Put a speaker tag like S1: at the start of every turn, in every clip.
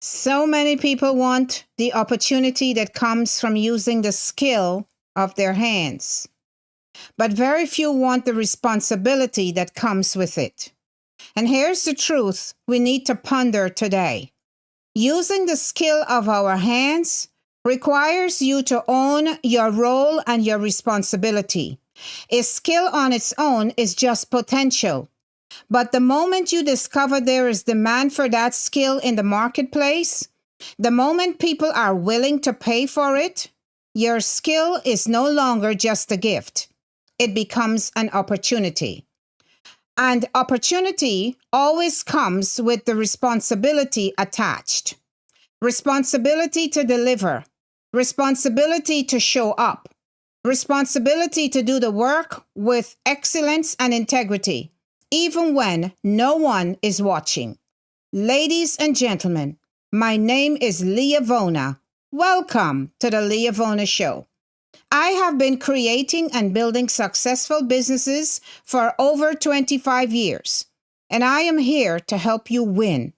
S1: So many people want the opportunity that comes from using the skill of their hands, but very few want the responsibility that comes with it. And here's the truth we need to ponder today. Using the skill of our hands requires you to own your role and your responsibility. A skill on its own is just potential. But the moment you discover there is demand for that skill in the marketplace, the moment people are willing to pay for it, your skill is no longer just a gift. It becomes an opportunity. And opportunity always comes with the responsibility attached. Responsibility to deliver, responsibility to show up, responsibility to do the work with excellence and integrity, even when no one is watching. Ladies and gentlemen, my name is Leavona. Welcome to the Leavona Show. I have been creating and building successful businesses for over 25 years, and I am here to help you win.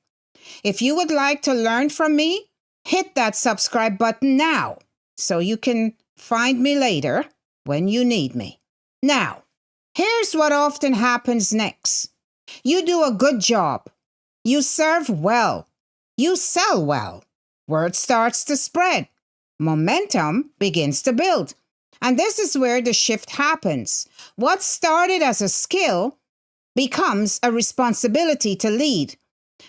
S1: If you would like to learn from me, hit that subscribe button now so you can find me later when you need me. Now, here's what often happens next. You do a good job. You serve well. You sell well. Word starts to spread. Momentum begins to build. And this is where the shift happens. What started as a skill becomes a responsibility to lead.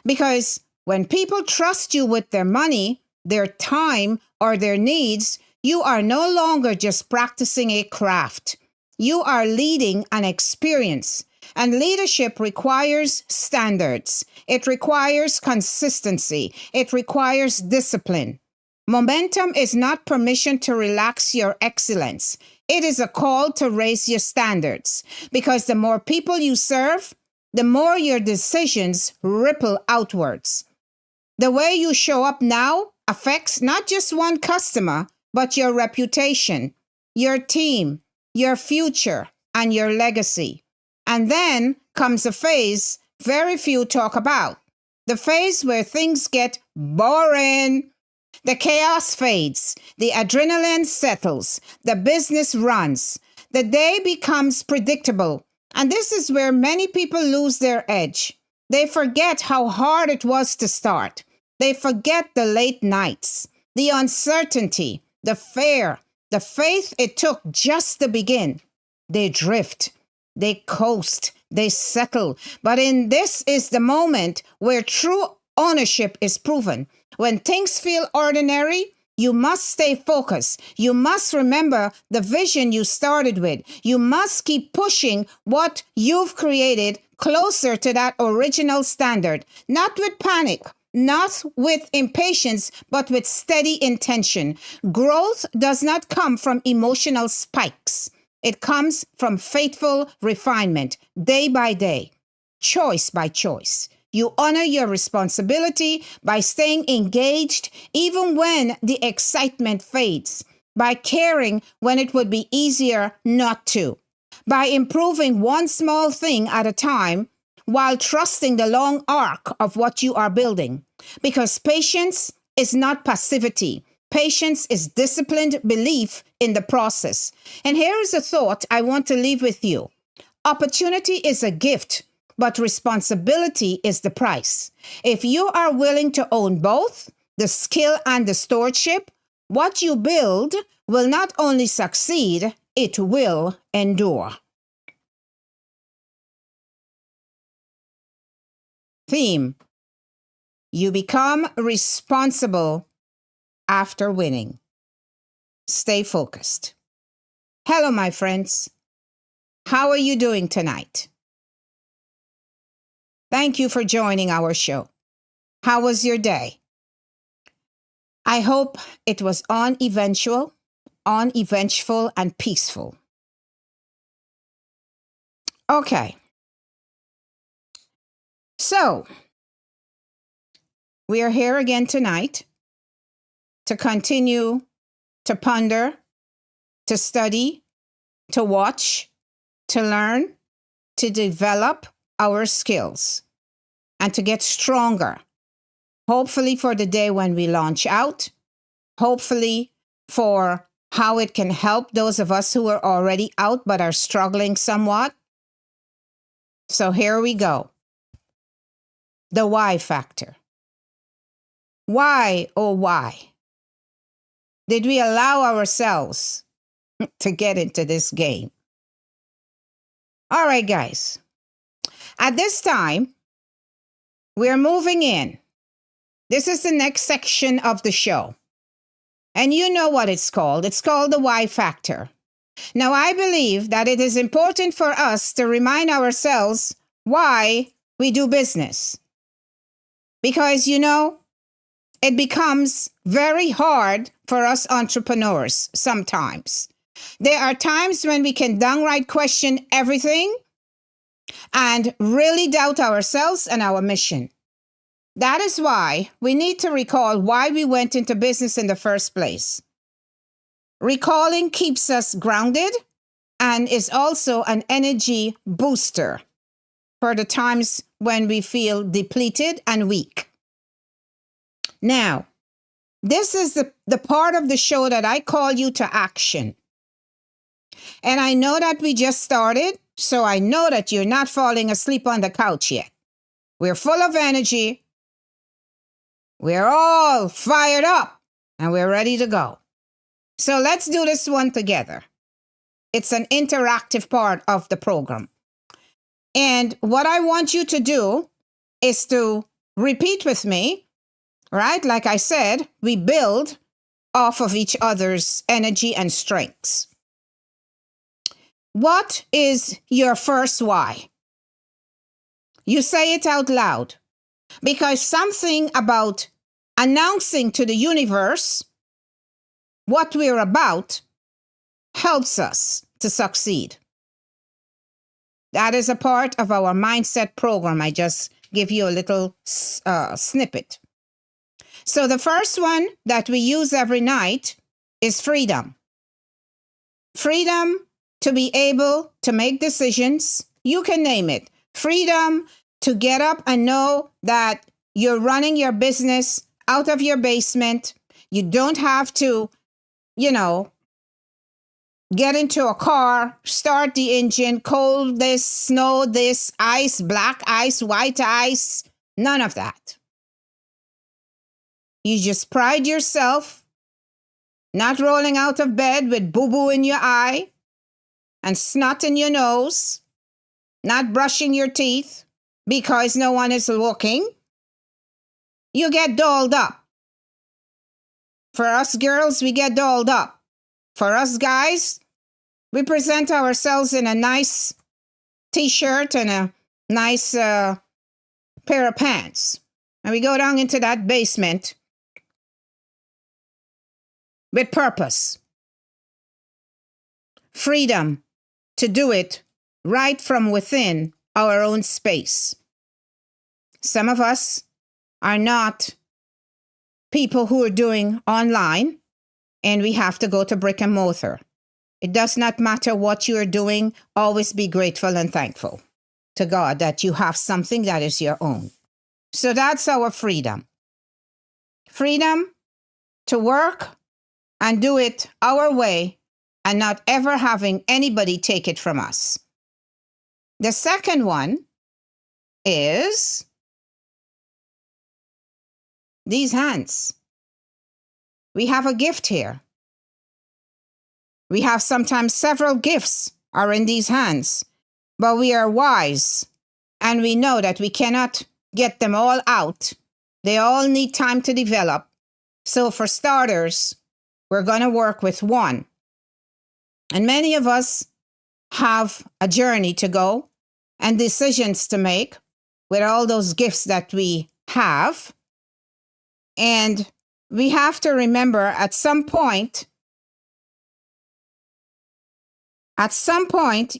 S1: Because when people trust you with their money, their time, or their needs, you are no longer just practicing a craft. You are leading an experience. And leadership requires standards. It requires consistency. It requires discipline. Momentum is not permission to relax your excellence. It is a call to raise your standards. Because the more people you serve, the more your decisions ripple outwards. The way you show up now affects not just one customer, but your reputation, your team, your future, and your legacy. And then comes a phase very few talk about. The phase where things get boring. The chaos fades, the adrenaline settles, the business runs, the day becomes predictable. And this is where many people lose their edge. They forget how hard it was to start. They forget the late nights, the uncertainty, the fear, the faith it took just to begin. They drift, they coast, they settle. But in this is the moment where true ownership is proven. When things feel ordinary, you must stay focused. You must remember the vision you started with. You must keep pushing what you've created closer to that original standard, not with panic, not with impatience, but with steady intention. Growth does not come from emotional spikes. It comes from faithful refinement, day by day, choice by choice. You honor your responsibility by staying engaged even when the excitement fades, by caring when it would be easier not to, by improving one small thing at a time while trusting the long arc of what you are building. Because patience is not passivity. Patience is disciplined belief in the process. And here is a thought I want to leave with you. Opportunity is a gift, but responsibility is the price. If you are willing to own both, the skill and the stewardship, what you build will not only succeed, it will endure. Theme: you become responsible after winning. Stay focused. Hello, my friends. How are you doing tonight? Thank you for joining our show. How was your day? I hope it was uneventful, and peaceful. Okay. So, we are here again tonight to continue to ponder, to study, to watch, to learn, to develop our skills, and to get stronger. hopefully for the day when we launch out, hopefully for how it can help those of us who are already out but are struggling somewhat. So here we go. The why factor. Why, oh why, did we allow ourselves to get into this game? All right, guys. At this time, we're moving in. This is the next section of the show. And you know what it's called. It's called the why factor. Now, I believe that it is important for us to remind ourselves why we do business. Because, it becomes very hard for us entrepreneurs sometimes. There are times when we can downright question everything and really doubt ourselves and our mission. That is why we need to recall why we went into business in the first place. Recalling keeps us grounded and is also an energy booster for the times when we feel depleted and weak. Now, this is the part of the show that I call you to action. And I know that we just started, so I know that you're not falling asleep on the couch yet. We're full of energy. We're all fired up and we're ready to go. So let's do this one together. It's an interactive part of the program. And what I want you to do is to repeat with me, right? Like I said, we build off of each other's energy and strengths. What is your first why? You say it out loud because something about announcing to the universe what we're about helps us to succeed. That is a part of our mindset program. I just give you a little snippet. So the first one that we use every night is freedom. Freedom to be able to make decisions. You can name it. Freedom to get up and know that you're running your business out of your basement. You don't have to, get into a car, start the engine, cold this, snow this, ice, black ice, white ice, none of that. You just pride yourself, not rolling out of bed with boo-boo in your eye and snot in your nose, not brushing your teeth because no one is looking. You get dolled up. For us girls, we get dolled up. For us guys, we present ourselves in a nice t-shirt and a nice pair of pants. And we go down into that basement with purpose. Freedom to do it right from within our own space. Some of us are not people who are doing online, and we have to go to brick and mortar. It does not matter what you are doing. Always be grateful and thankful to God that you have something that is your own. So that's our freedom. Freedom to work and do it our way and not ever having anybody take it from us. The second one is these hands. We have a gift here. We have sometimes several gifts are in these hands, but we are wise and we know that we cannot get them all out. They all need time to develop. So for starters, we're going to work with one. And many of us have a journey to go and decisions to make with all those gifts that we have. And we have to remember at some point,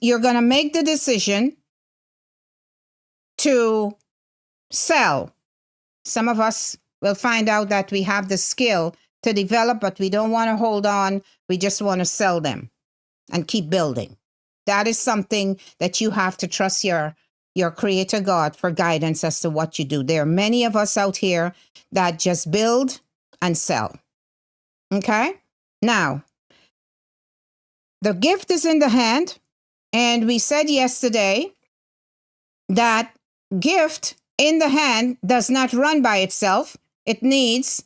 S1: you're going to make the decision to sell. Some of us will find out that we have the skill to develop, but we don't want to hold on. We just want to sell them and keep building. That is something that you have to trust your your creator God for guidance as to what you do. There are many of us out here that just build and sell. Okay? Now, the gift is in the hand, and we said yesterday that gift in the hand does not run by itself. It needs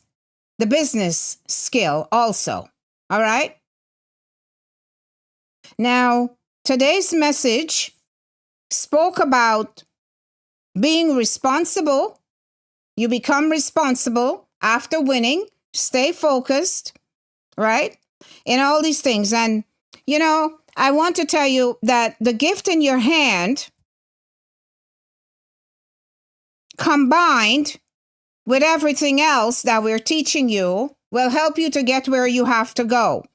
S1: the business skill also. All right? Now, today's message spoke about being responsible. You become responsible after winning. Stay focused, right? In all these things. And, I want to tell you that the gift in your hand combined with everything else that we're teaching you will help you to get where you have to go.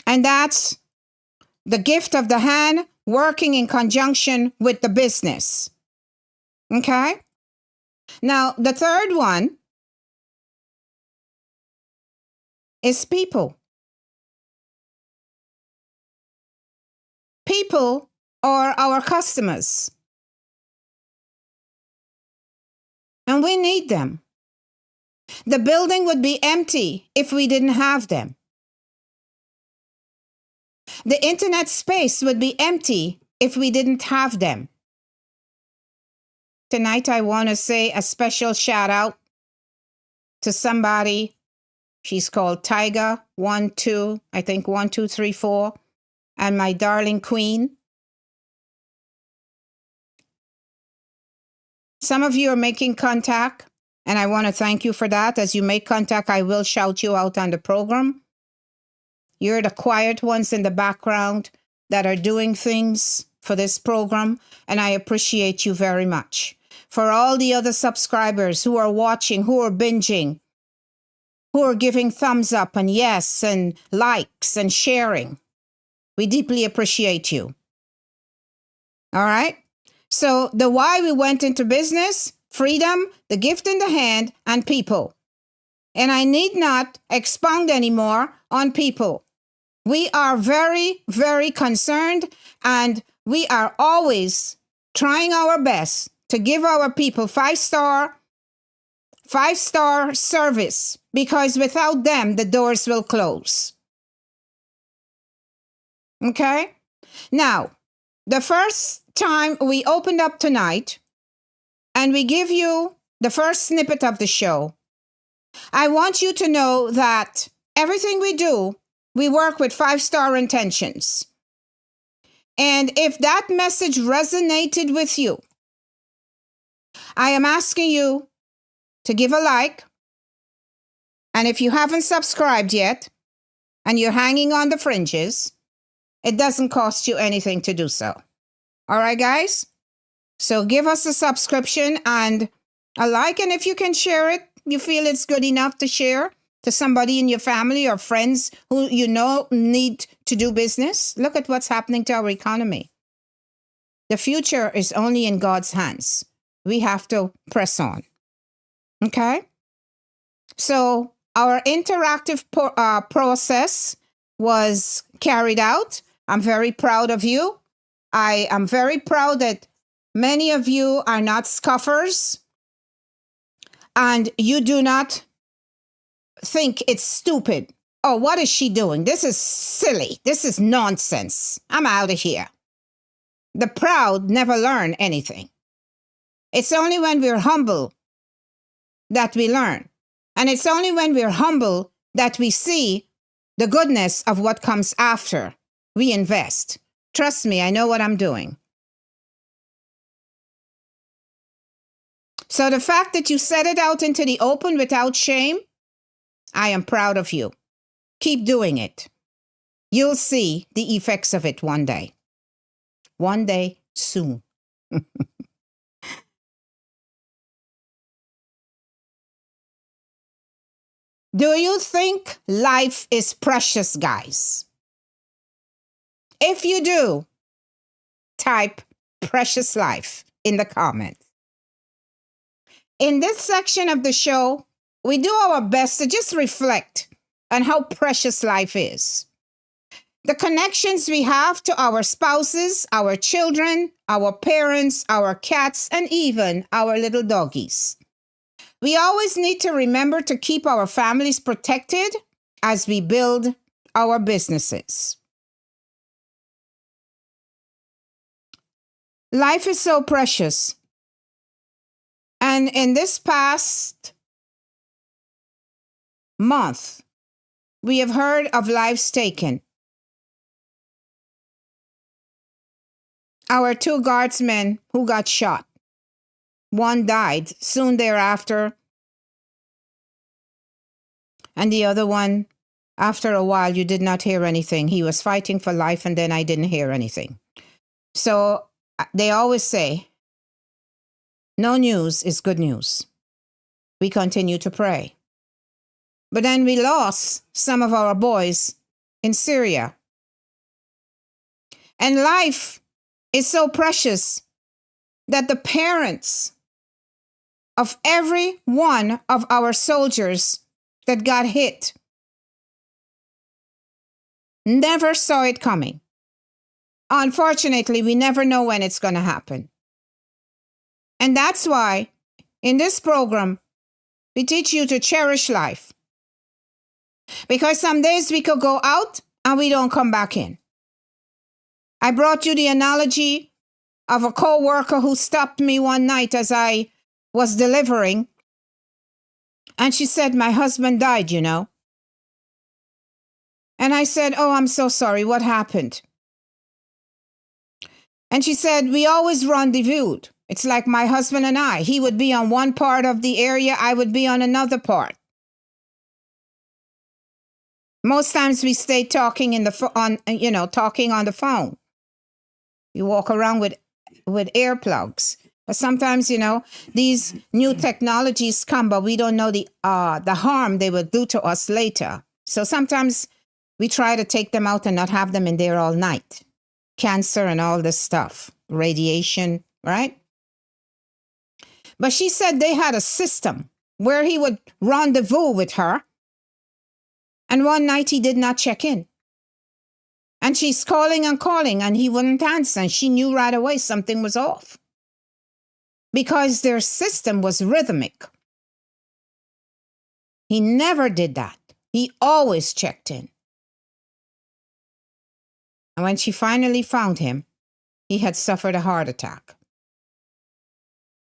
S1: And that's the gift of the hand working in conjunction with the business. Okay? Now, the third one is people. People are our customers. And we need them. The building would be empty if we didn't have them. The internet space would be empty if we didn't have them. Tonight, I want to say a special shout out to somebody. She's called Tiger 12, I think 1234, and my darling queen. Some of you are making contact, and I want to thank you for that. As you make contact, I will shout you out on the program. You're the quiet ones in the background that are doing things for this program, and I appreciate you very much. For all the other subscribers who are watching, who are binging, who are giving thumbs up and yes and likes and sharing, we deeply appreciate you. All right? So the why we went into business, freedom, the gift in the hand, and people. And I need not expound anymore on people. We are very, very concerned, and we are always trying our best to give our people five-star service, because without them, the doors will close. Okay? Now, the first time we opened up tonight, and we give you the first snippet of the show, I want you to know that everything we do, we work with 5-star intentions. And if that message resonated with you, I am asking you to give a like. And if you haven't subscribed yet, and you're hanging on the fringes, it doesn't cost you anything to do so. All right, guys? So give us a subscription and a like. And if you can share it, you feel it's good enough to share to somebody in your family or friends who you know need to do business. Look at what's happening to our economy. The future is only in God's hands. We have to press on. Okay? So our interactive process was carried out. I'm very proud of you. I am very proud that many of you are not scoffers, and you do not think it's stupid. Oh, what is she doing? This is silly. This is nonsense. I'm out of here. The proud never learn anything. It's only when we're humble that we learn. And it's only when we're humble that we see the goodness of what comes after we invest. Trust me, I know what I'm doing. So the fact that you set it out into the open without shame, I am proud of you. Keep doing it. You'll see the effects of it one day. One day soon. Do you think life is precious, guys? If you do, type precious life in the comments. In this section of the show, we do our best to just reflect on how precious life is. The connections we have to our spouses, our children, our parents, our cats, and even our little doggies. We always need to remember to keep our families protected as we build our businesses. Life is so precious. And in this past month, we have heard of lives taken. Our 2 guardsmen who got shot. One died soon thereafter, and the other one, after a while, you did not hear anything. He was fighting for life, and then I didn't hear anything. So they always say, no news is good news. We continue to pray. But then we lost some of our boys in Syria. And life is so precious that the parents of every one of our soldiers that got hit never saw it coming. Unfortunately, we never know when it's going to happen. And that's why in this program, we teach you to cherish life. Because some days we could go out and we don't come back in. I brought you the analogy of a co-worker who stopped me one night as I was delivering. And she said, my husband died, you know. And I said, oh, I'm so sorry. What happened? And she said, we always rendezvoused. It's like my husband and I. He would be on one part of the area. I would be on another part. Most times we stay talking talking on the phone. You walk around with earplugs. But sometimes, these new technologies come, but we don't know the harm they will do to us later. So sometimes we try to take them out and not have them in there all night. Cancer and all this stuff, radiation, right? But she said they had a system where he would rendezvous with her. And one night he did not check in. And she's calling and he wouldn't answer. And she knew right away something was off. Because their system was rhythmic. He never did that. He always checked in. And when she finally found him, he had suffered a heart attack.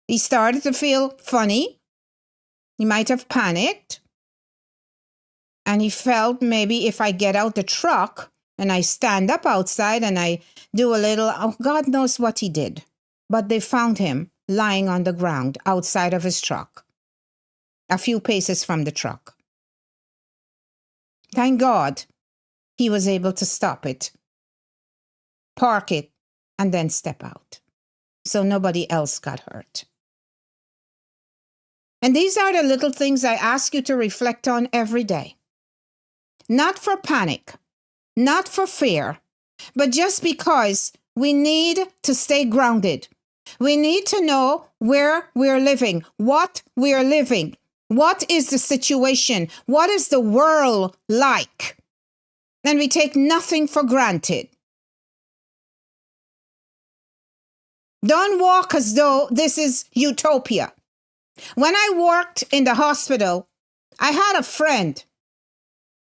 S1: He started to feel funny. He might have panicked. And he felt maybe if I get out the truck and I stand up outside and I do a little, God knows what he did. But they found him lying on the ground outside of his truck, a few paces from the truck. Thank God he was able to stop it, park it, and then step out. So nobody else got hurt. And these are the little things I ask you to reflect on every day. Not for panic, not for fear, but just because we need to stay grounded. We need to know where we're living, what we're living, what is the situation, what is the world like. And we take nothing for granted. Don't walk as though this is utopia. When I worked in the hospital, I had a friend.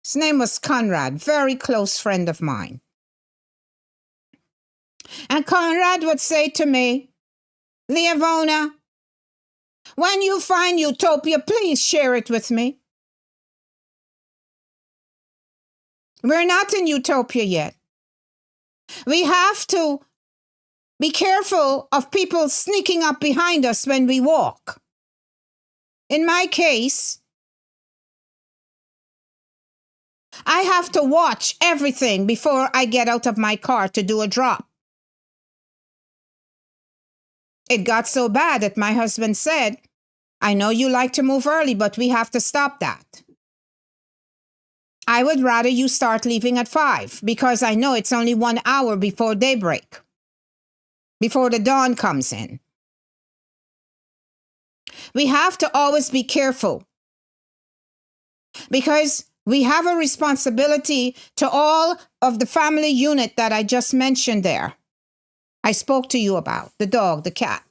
S1: His name was Conrad, very close friend of mine. And Conrad would say to me, Leavona, when you find utopia, please share it with me. We're not in utopia yet. We have to be careful of people sneaking up behind us when we walk. In my case, I have to watch everything before I get out of my car to do a drop. It got so bad that my husband said, I know you like to move early, but we have to stop that. I would rather you start leaving at 5 because I know it's only 1 hour before daybreak, before the dawn comes in. We have to always be careful because We have a responsibility to all of the family unit that I just mentioned there. I spoke to you about the dog, the cat.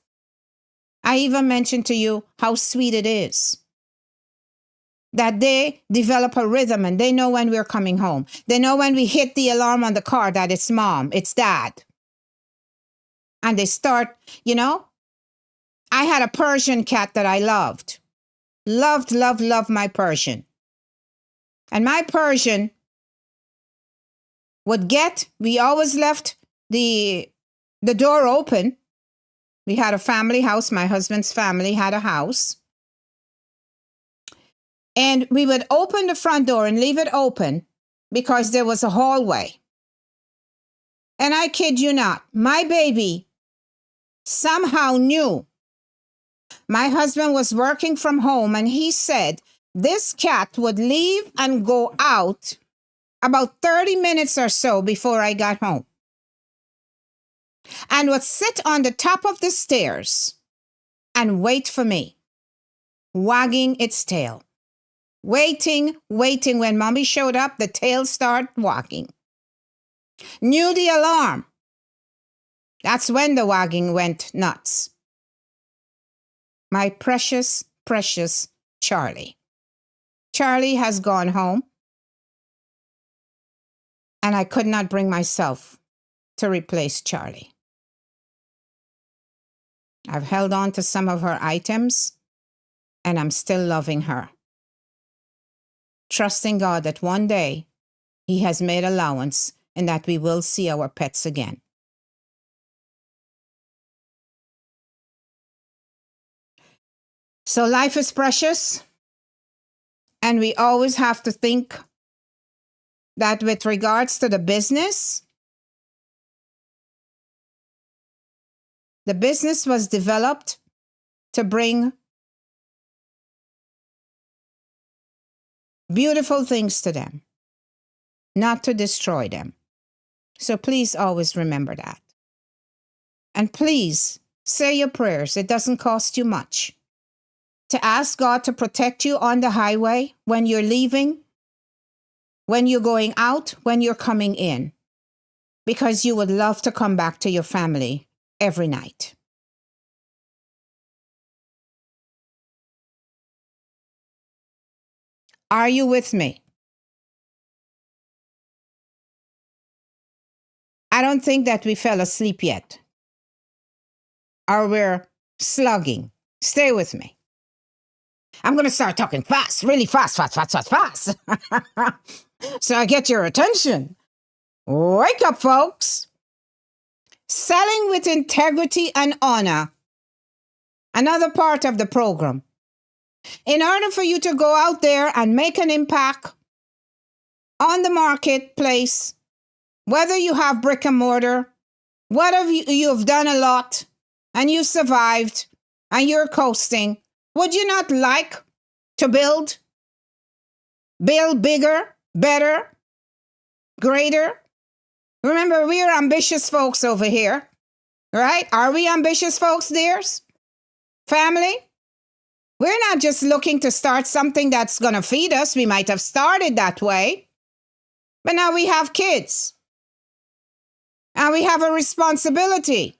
S1: I even mentioned to you how sweet it is that they develop a rhythm and they know when we're coming home. They know when we hit the alarm on the car that it's mom, it's dad. And they start, I had a Persian cat that I loved. Loved my Persian. And my Persian we always left the door open. We had a family house. My husband's family had a house. And we would open the front door and leave it open because there was a hallway. And I kid you not, my baby somehow knew. My husband was working from home and he said this cat would leave and go out about 30 minutes or so before I got home. And would sit on the top of the stairs and wait for me, wagging its tail. Waiting. When mommy showed up, the tail started wagging. Knew the alarm. That's when the wagging went nuts. My precious, precious Charlie. Charlie has gone home. And I could not bring myself to replace Charlie. I've held on to some of her items, and I'm still loving her. Trusting God that one day He has made allowance and that we will see our pets again. So life is precious, and we always have to think that with regards to the business was developed to bring beautiful things to them, not to destroy them. So please always remember that. And please say your prayers. It doesn't cost you much to ask God to protect you on the highway when you're leaving, when you're going out, when you're coming in, because you would love to come back to your family every night. Are you with me? I don't think that we fell asleep yet, or we're slugging. Stay with me. I'm going to start talking fast, really fast. So I get your attention. Wake up, folks. Selling with integrity and honor. Another part of the program. In order for you to go out there and make an impact on the marketplace, whether you have brick and mortar, whether you've done a lot and you survived and you're coasting, would you not like to build bigger, better, greater? Remember, we are ambitious folks over here, right? Are we ambitious folks, dears? Family? We're not just looking to start something that's going to feed us. We might have started that way, but now we have kids. And we have a responsibility.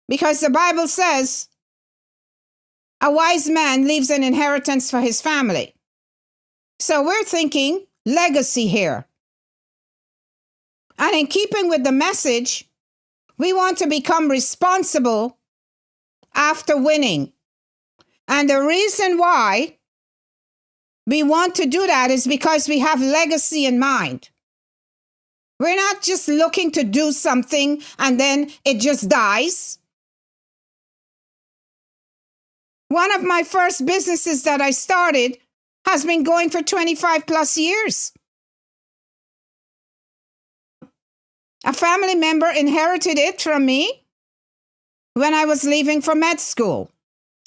S1: Because the Bible says, a wise man leaves an inheritance for his family. So we're thinking legacy here. And in keeping with the message, we want to become responsible after winning. And the reason why we want to do that is because we have legacy in mind. We're not just looking to do something and then it just dies. One of my first businesses that I started has been going for 25 plus years. A family member inherited it from me when I was leaving for med school.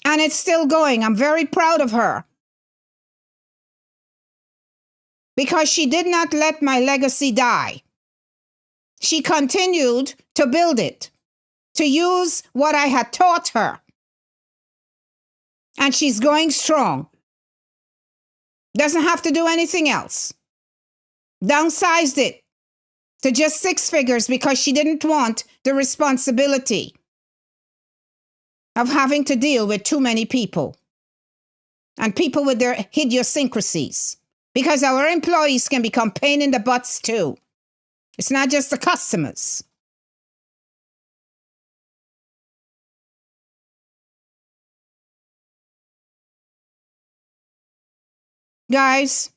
S1: And it's still going. I'm very proud of her. Because she did not let my legacy die. She continued to build it, to use what I had taught her. And she's going strong. Doesn't have to do anything else. Downsized it to just 6 figures because she didn't want the responsibility of having to deal with too many people and people with their idiosyncrasies. Because our employees can become pain in the butts too. It's not just the customers. Guys,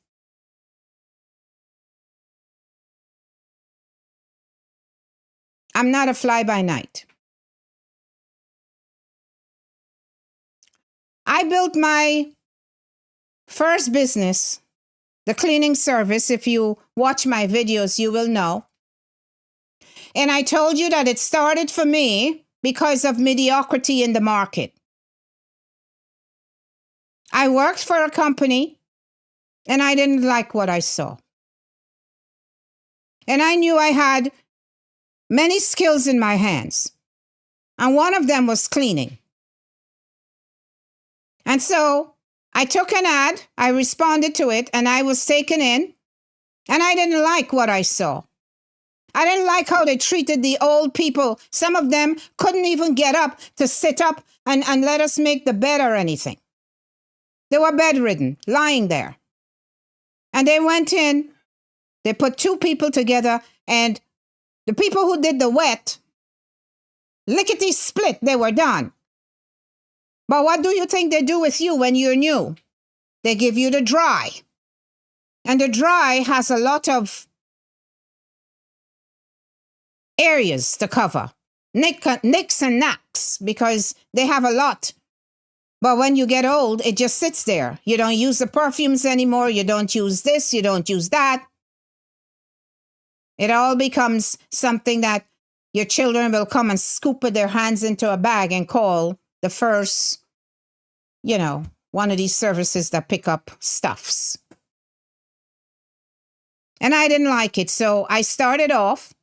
S1: I'm not a fly-by-night. I built my first business, the cleaning service. If you watch my videos, you will know. And I told you that it started for me because of mediocrity in the market. I worked for a company and I didn't like what I saw. And I knew I had many skills in my hands. And one of them was cleaning. And so I took an ad, I responded to it, and I was taken in. And I didn't like what I saw. I didn't like how they treated the old people. Some of them couldn't even get up to sit up and let us make the bed or anything. They were bedridden, lying there. And they went in, they put 2 people together, and the people who did the wet, lickety split, they were done. But what do you think they do with you when you're new? They give you the dry. And the dry has a lot of areas to cover. Nicks and knacks, because they have a lot. But when you get old, it just sits there. You don't use the perfumes anymore. You don't use this. You don't use that. It all becomes something that your children will come and scoop with their hands into a bag and call the first, one of these services that pick up stuffs. And I didn't like it. So I started off,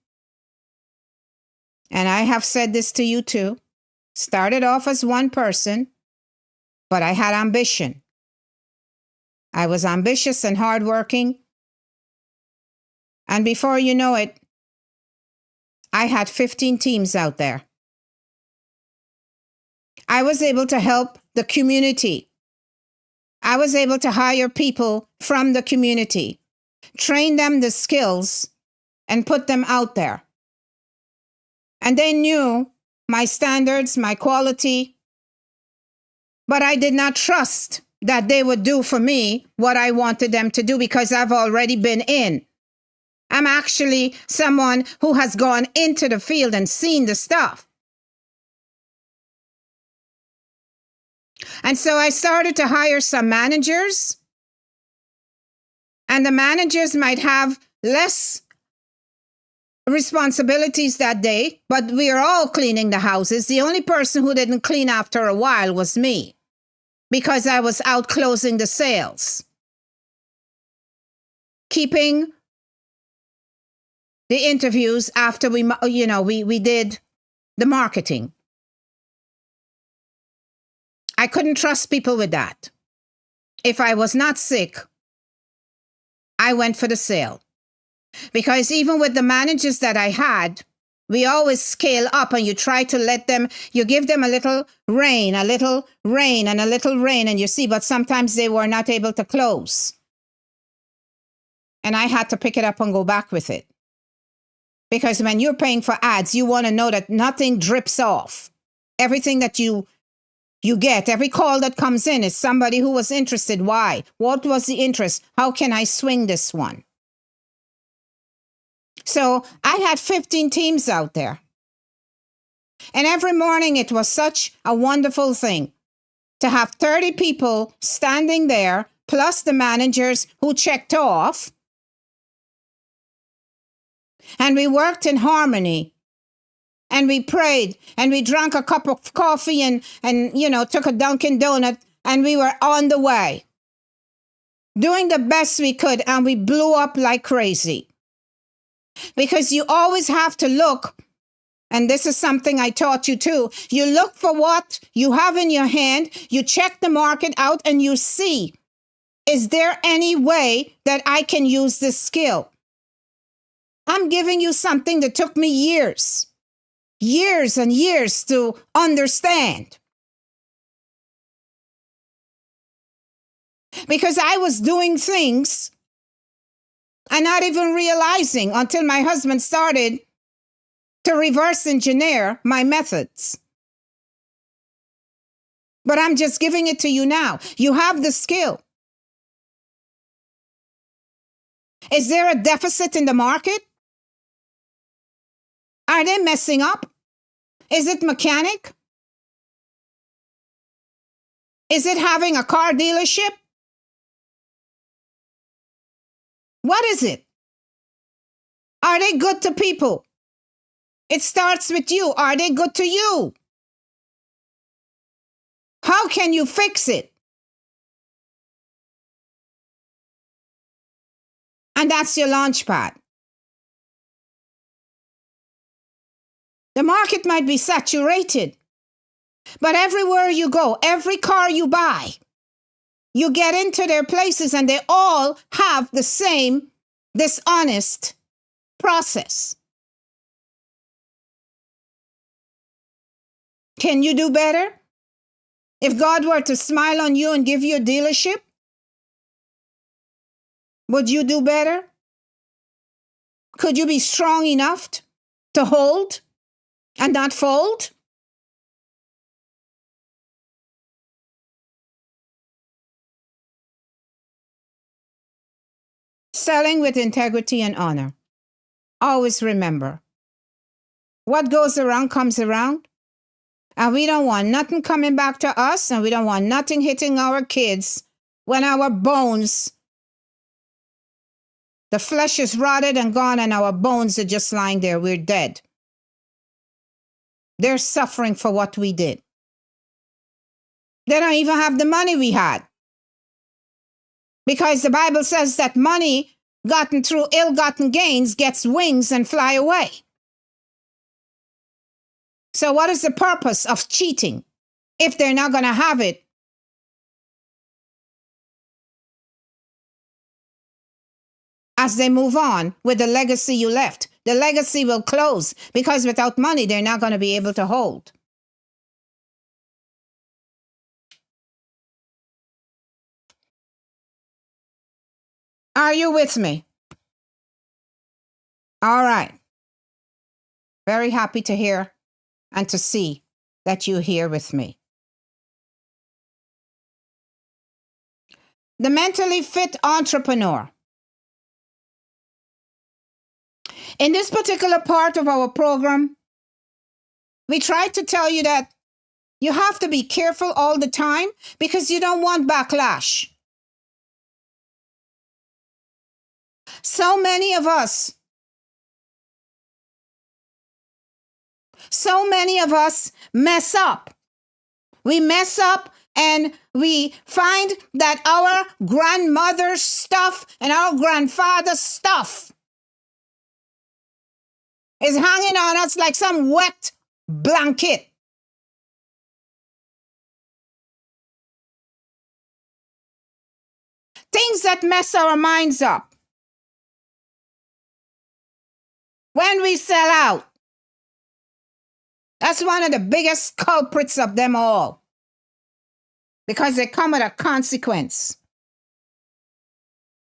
S1: and I have said this to you too, started off as one person, but I had ambition. I was ambitious and hardworking. And before you know it, I had 15 teams out there. I was able to help the community. I was able to hire people from the community, train them the skills, and put them out there. And they knew my standards, my quality, but I did not trust that they would do for me what I wanted them to do because I've already been in. I'm actually someone who has gone into the field and seen the stuff. And so I started to hire some managers, and the managers might have less responsibilities that day, but we are all cleaning the houses. The only person who didn't clean after a while was me, because I was out closing the sales, keeping the interviews after we did the marketing. I couldn't trust people with that. If I was not sick, I went for the sale. Because even with the managers that I had, we always scale up and you try to let them, you give them a little rain, and a little rain, and you see, but sometimes they were not able to close. And I had to pick it up and go back with it. Because when you're paying for ads, you want to know that nothing drips off. Everything that you get, every call that comes in is somebody who was interested. Why? What was the interest? How can I swing this one? So I had 15 teams out there. And every morning it was such a wonderful thing to have 30 people standing there, plus the managers who checked off. And we worked in harmony. And we prayed, and we drank a cup of coffee and took a Dunkin' Donut, and we were on the way, doing the best we could, and we blew up like crazy. Because you always have to look, and this is something I taught you too, you look for what you have in your hand, you check the market out, and you see Is there any way that I can use this skill? I'm giving you something that took me years and years to understand. Because I was doing things and not even realizing until my husband started to reverse engineer my methods. But I'm just giving it to you now. You have the skill. Is there a deficit in the market? Are they messing up? Is it mechanic? Is it having a car dealership? What is it? Are they good to people? It starts with you. Are they good to you? How can you fix it? And that's your launch pad. The market might be saturated, but everywhere you go, every car you buy, you get into their places and they all have the same dishonest process. Can you do better? If God were to smile on you and give you a dealership, would you do better? Could you be strong enough to hold and not fold? Selling with integrity and honor. Always remember, what goes around comes around. And we don't want nothing coming back to us, and we don't want nothing hitting our kids when our bones, the flesh is rotted and gone, and our bones are just lying there. We're dead. They're suffering for what we did. They don't even have the money we had. Because the Bible says that money gotten through ill-gotten gains gets wings and fly away. So what is the purpose of cheating if they're not going to have it? As they move on with the legacy you left, the legacy will close because without money, they're not going to be able to hold. Are you with me? All right. Very happy to hear and to see that you're here with me. The mentally fit entrepreneur. In this particular part of our program, we try to tell you that you have to be careful all the time because you don't want backlash. So many of us mess up. We mess up and we find that our grandmother's stuff and our grandfather's stuff is hanging on us like some wet blanket. Things that mess our minds up. When we sell out, that's one of the biggest culprits of them all. Because they come with a consequence.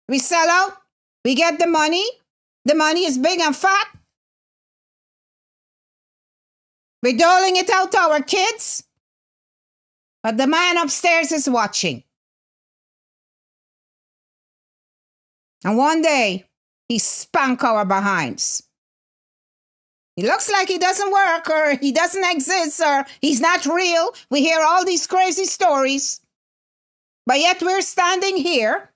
S1: We sell out, we get the money is big and fat. We're doling it out to our kids, but the man upstairs is watching. And one day, he spank our behinds. He looks like he doesn't work, or he doesn't exist, or he's not real. We hear all these crazy stories. But yet we're standing here,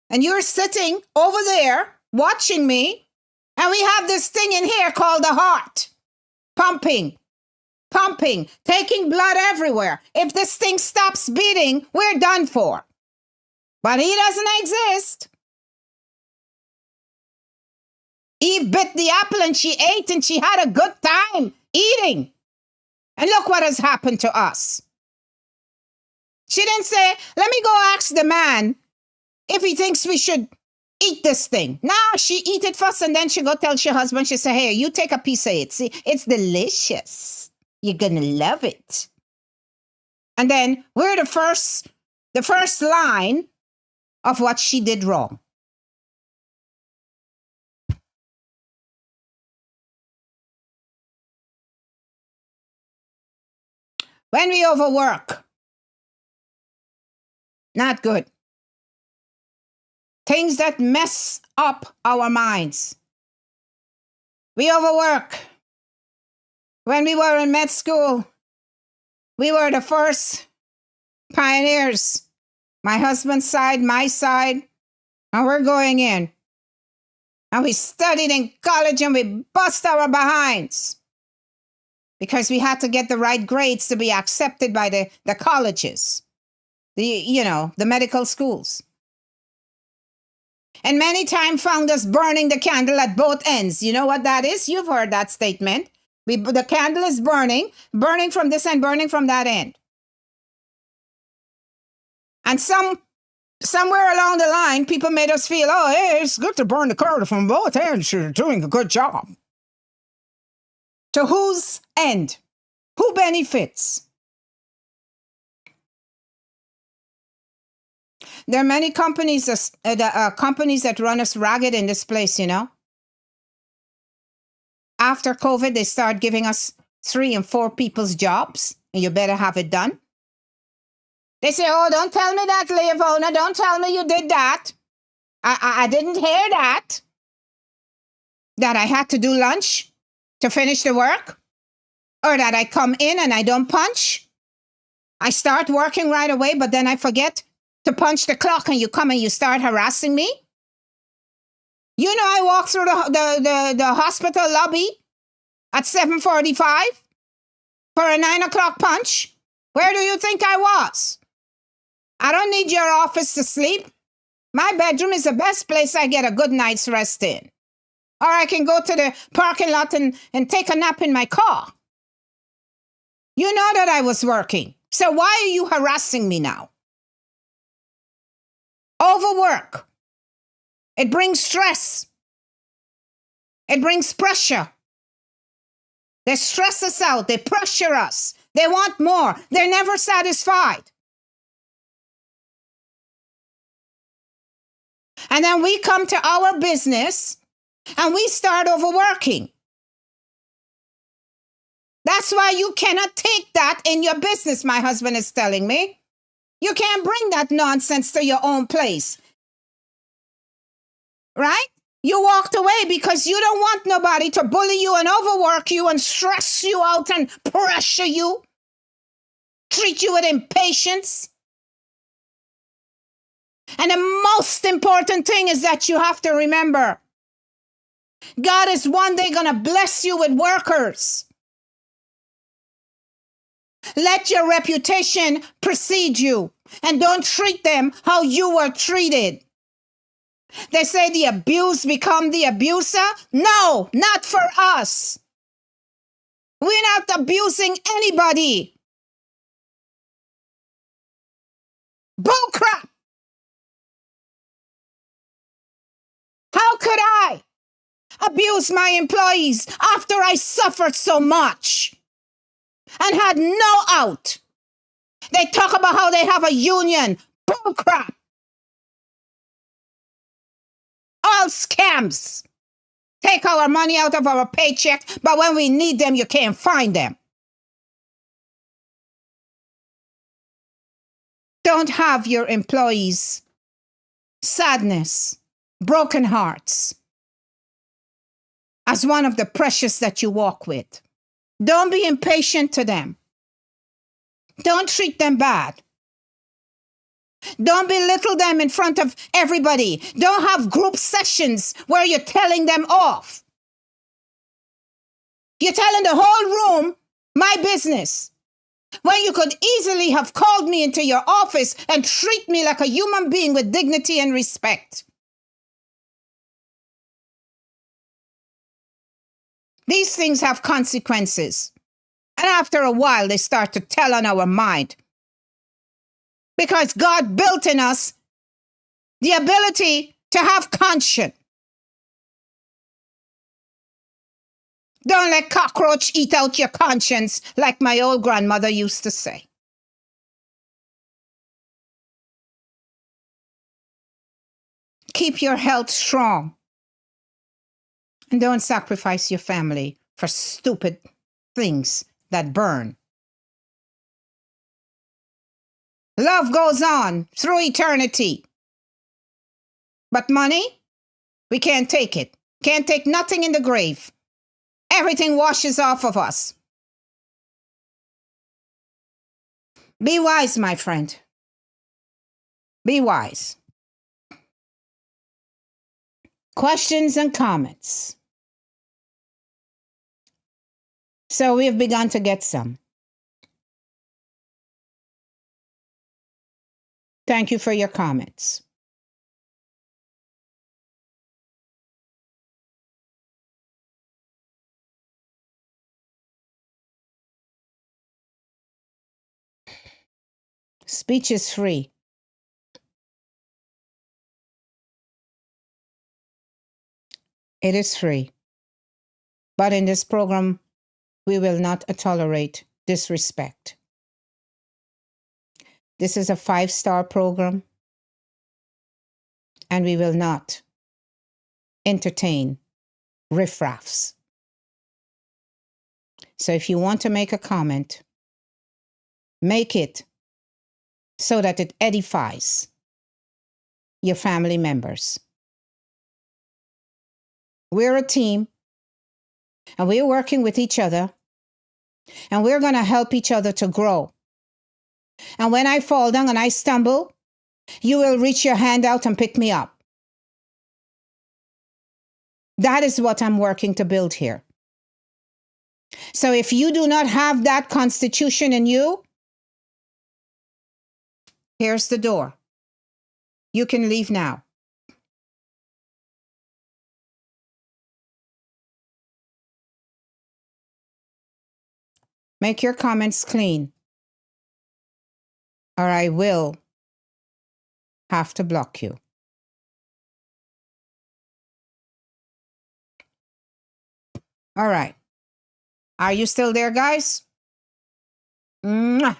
S1: and you're sitting over there watching me, and we have this thing in here called the heart. Pumping, taking blood everywhere. If this thing stops beating, we're done for. But he doesn't exist. Eve bit the apple and she ate and she had a good time eating. And look what has happened to us. She didn't say, let me go ask the man if he thinks we should eat this thing. Nah, she eat it first and then she go tell her husband, she say, hey, you take a piece of it. See, it's delicious. You're going to love it. And then we're the first line of what she did wrong. When we overwork, not good. Things that mess up our minds. We overwork. When we were in med school, we were the first pioneers. My husband's side, my side, and we're going in. And we studied in college and we bust our behinds because we had to get the right grades to be accepted by the colleges, the medical schools. And many times found us burning the candle at both ends. You know what that is? You've heard that statement. The candle is burning from this end, burning from that end. And somewhere along the line, people made us feel, oh, hey, it's good to burn the candle from both ends. You're doing a good job. To whose end? Who benefits? There are many companies that run us ragged in this place, After COVID, they start giving us 3 and 4 people's jobs, and you better have it done. They say, oh, don't tell me that, Leavona. Don't tell me you did that. I didn't hear that. That I had to do lunch to finish the work? Or that I come in and I don't punch? I start working right away, but then I forget to punch the clock and you come and you start harassing me? I walk through the hospital lobby at 7:45 for a 9 o'clock punch. Where do you think I was? I don't need your office to sleep. My bedroom is the best place I get a good night's rest in. Or I can go to the parking lot and take a nap in my car. You know that I was working. So why are you harassing me now? Overwork. It brings stress. It brings pressure. They stress us out. They pressure us. They want more. They're never satisfied. And then we come to our business and we start overworking. That's why you cannot take that in your business, my husband is telling me. You can't bring that nonsense to your own place. Right? You walked away because you don't want nobody to bully you and overwork you and stress you out and pressure you. Treat you with impatience. And the most important thing is that you have to remember, God is one day going to bless you with workers. Let your reputation precede you and don't treat them how you were treated. They say the abused become the abuser. No, not for us. We're not abusing anybody. Bullcrap. How could I abuse my employees after I suffered so much and had no out? They talk about how they have a union. Bullcrap. All scams. Take our money out of our paycheck, but when we need them, you can't find them. Don't have your employees' sadness, broken hearts as one of the precious that you walk with. Don't be impatient to them. Don't treat them bad. Don't belittle them in front of everybody. Don't have group sessions where you're telling them off. You're telling the whole room my business, when you could easily have called me into your office and treat me like a human being with dignity and respect. These things have consequences. And after a while, they start to tell on our mind. Because God built in us the ability to have conscience. Don't let cockroach eat out your conscience, like my old grandmother used to say. Keep your health strong. And don't sacrifice your family for stupid things that burn. Love goes on through eternity. But money, we can't take it. Can't take nothing in the grave. Everything washes off of us. Be wise, my friend. Be wise. Questions and comments. So we have begun to get some. Thank you for your comments. Speech is free. It is free. But in this program, we will not tolerate disrespect. This is a 5-star program, and we will not entertain riffraffs. So if you want to make a comment, make it so that it edifies your family members. We're a team, and we're working with each other, and we're going to help each other to grow. And when I fall down and I stumble, you will reach your hand out and pick me up. That is what I'm working to build here. So if you do not have that constitution in you, here's the door. You can leave now. Make your comments clean, or I will have to block you. All right. Are you still there, guys? Mwah.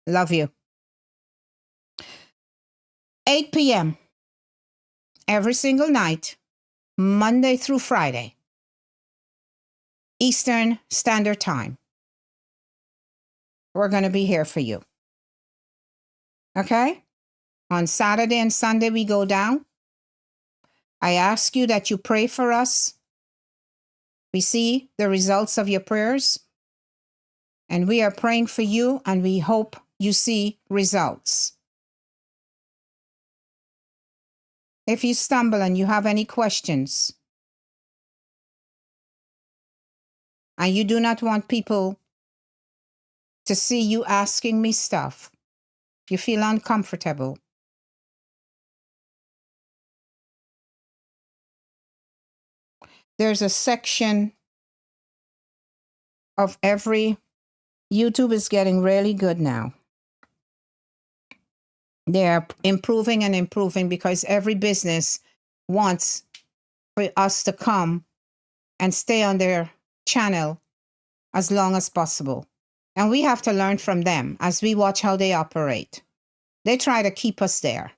S1: Love you. 8 p.m. every single night, Monday through Friday, Eastern Standard Time. We're going to be here for you. Okay? On Saturday and Sunday, we go down. I ask you that you pray for us. We see the results of your prayers, and we are praying for you, and we hope you see results. If you stumble and you have any questions, and you do not want people to see you asking me stuff, you feel uncomfortable, there's a section of every, YouTube is getting really good now. They're improving and improving because every business wants for us to come and stay on their channel as long as possible. And we have to learn from them as we watch how they operate. They try to keep us there.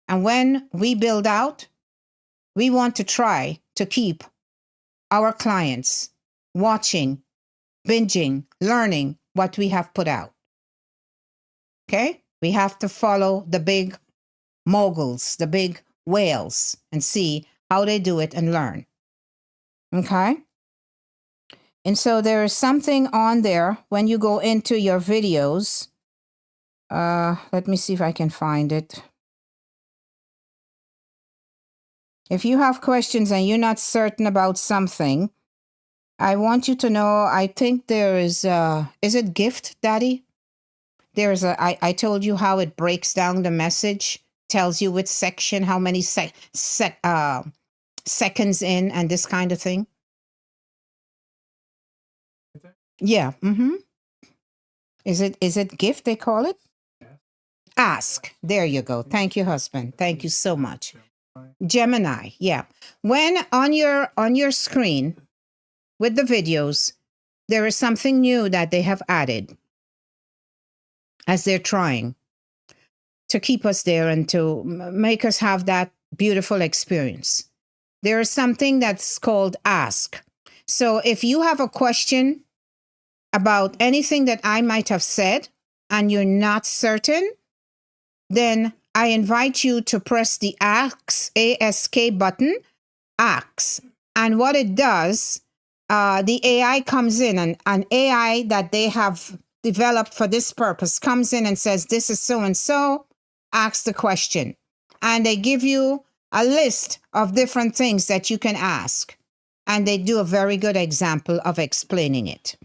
S1: And when we build out, we want to try to keep our clients watching, binging, learning what we have put out. Okay? We have to follow the big moguls, the big whales, and see how they do it and learn. Okay? And so there is something on there when you go into your videos. Let me see if I can find it. If you have questions and you're not certain about something, I want you to know, I think there is it gift, Daddy? There's I told you how it breaks down the message, tells you which section, how many seconds in, and this kind of thing. Yeah. Mm-hmm. Is it gift they call it? Ask. There you go. Thank you, husband. Thank you so much. Gemini, yeah. When on your screen with the videos, there is something new that they have added as they're trying to keep us there and to make us have that beautiful experience. There is something that's called Ask. So if you have a question about anything that I might have said and you're not certain, then I invite you to press the Ask, A-S-K button, Ask. And what it does, the AI comes in, and an AI that they have developed for this purpose comes in and says, this is so-and-so, ask the question. And they give you a list of different things that you can ask. And they do a very good example of explaining it.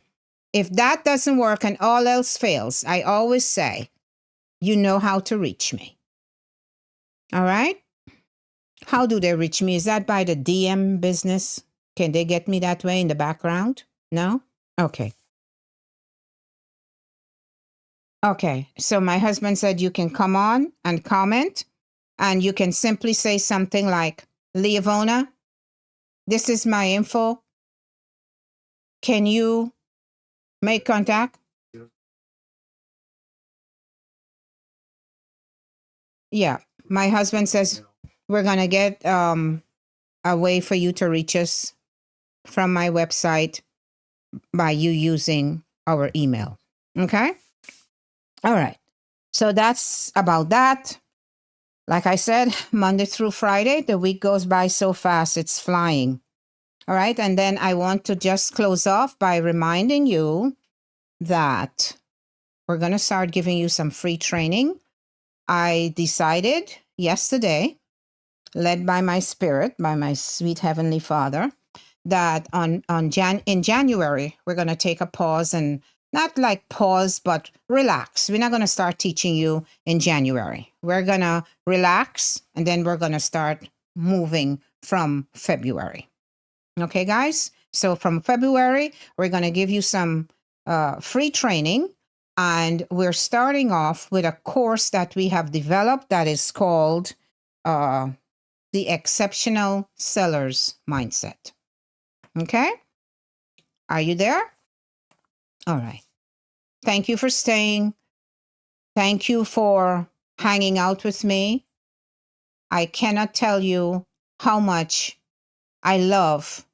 S1: If that doesn't work and all else fails, I always say, you know how to reach me. All right? How do they reach me? Is that by the DM business? Can they get me that way in the background? No? Okay. Okay. So my husband said you can come on and comment, and you can simply say something like, Leavona, this is my info. Can you make contact? Yeah. My husband says we're going to get a way for you to reach us from my website by you using our email. Okay? All right. So that's about that. Like I said, Monday through Friday, the week goes by so fast, it's flying. All right. And then I want to just close off by reminding you that we're going to start giving you some free training. I decided yesterday, led by my spirit, by my sweet Heavenly Father, that in January, we're going to take a pause, and not like pause, but relax. We're not going to start teaching you in January. We're going to relax, and then we're going to start moving from February. Okay, guys? So from February, we're going to give you some free training, and we're starting off with a course that we have developed that is called the Exceptional Seller's Mindset. Okay? Are you there? All right. Thank you for staying. Thank you for hanging out with me. I cannot tell you how much I love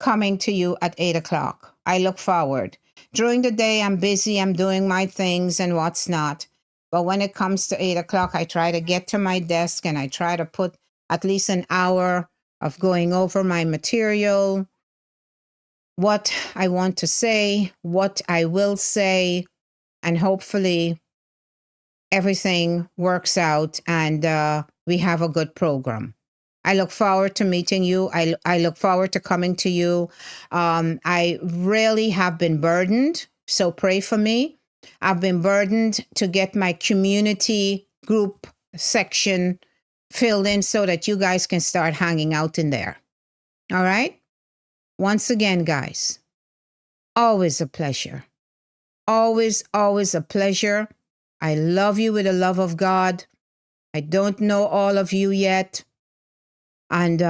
S1: coming to you at 8 o'clock. I look forward. During the day, I'm busy. I'm doing my things and what's not. But when it comes to 8 o'clock, I try to get to my desk and I try to put at least an hour of going over my material, what I want to say, what I will say, and hopefully everything works out and we have a good program. I look forward to meeting you. I look forward to coming to you. I really have been burdened, so pray for me. I've been burdened to get my community group section filled in so that you guys can start hanging out in there. All right? Once again, guys, always a pleasure. Always, always a pleasure. I love you with the love of God. I don't know all of you yet. And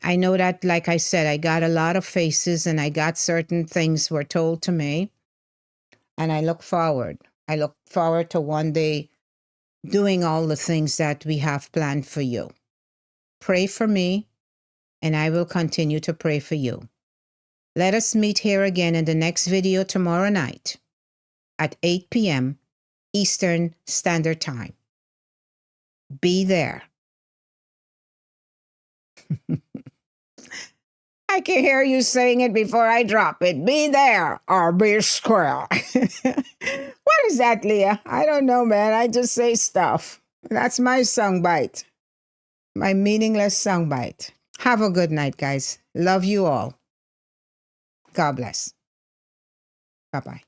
S1: I know that, like I said, I got a lot of faces and I got certain things were told to me. And I look forward. I look forward to one day doing all the things that we have planned for you. Pray for me, and I will continue to pray for you. Let us meet here again in the next video tomorrow night at 8 p.m. Eastern Standard Time. Be there. I can hear you saying it before I drop it. Be there or be square. What is that, Leah? I don't know, man. I just say stuff. That's my songbite. My meaningless songbite. Have a good night, guys. Love you all. God bless. Bye-bye.